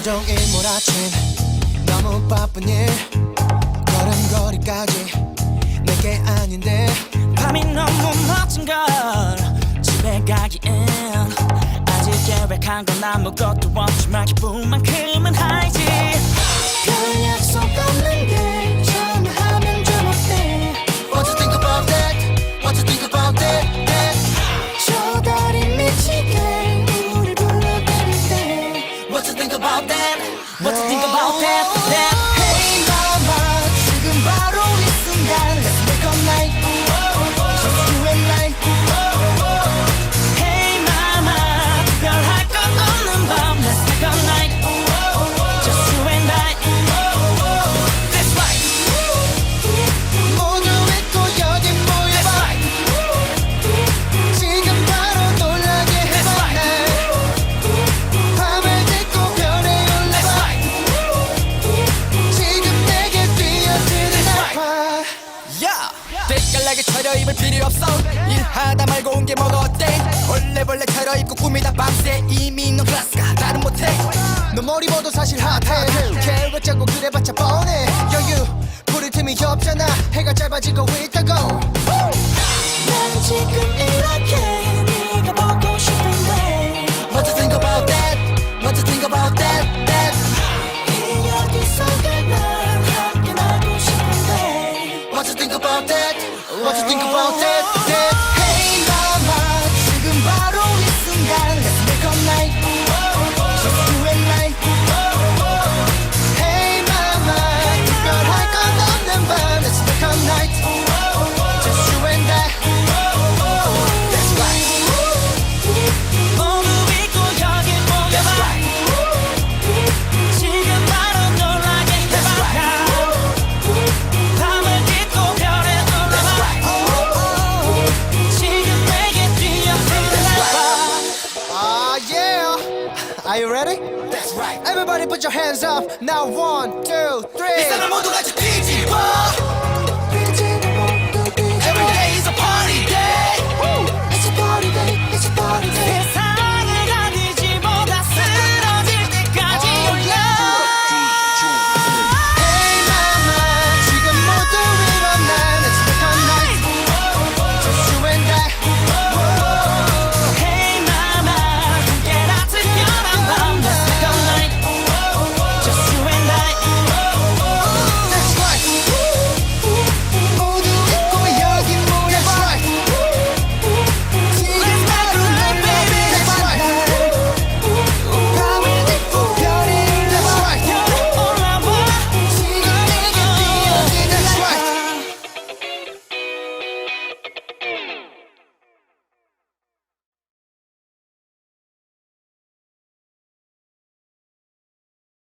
온종일 몰아친 너무 바쁜 일 걸음걸이까지 내게 아닌데 밤이 너무 멋진 걸 집에 가기엔 아직 계획한 건 아무것도 없지만 기분만큼은 하이지. 별 약속 없는 게 전화하면 좀 어때? What you think about that? What you think about that? 저 달이 미치게 우릴 불러대릴 때 What you think about that? What you think about that? that? Hey mama 지금 바로 이 순간 Let's make a night Just you and I Hey mama 특별할 건 없는 밤 Let's make a night Just you and I That's right 모두 잊고 여기 That's 모여봐 right 지금 바로 놀라게 해봐 날 밤을 딛고 별에 That's 올라봐 right 지금 내게 뛰어드는 나와 Yeah 빛깔나게 차려입을 필요 없어 일하다 말고 온 게 뭐가 어때 벌레벌레 차려입고 꾸미다 밤새 이미 넌 클래스가 다른 못해 너 머리 봐도 사실 핫해 계획 짜고 그래봤자 뻔해 여유 부를 틈이 없잖아 해가 짧아지고 있다고 난 지금 이렇게 네가 보고 싶은데 What you think about that? What you think about that? that? 이 여기서 날 함께 나고 싶은데 What you think about that? What you think about that? that? Hey mama 지금 바로 이 순간 Let's make a night Just you and I Hey mama 특별할 건 없는 밤 Let's make a night Just you and I That's right 모두 잊고 여기 모여봐 지금 바로 놀라게 해봐 밤을 딛고 별에 올라봐 지금 내게 뛰어드는 Ah yeah Are you ready? That's right Everybody put your hands up Now 1, 2, 3 이 사람 모두 같이 뒤집어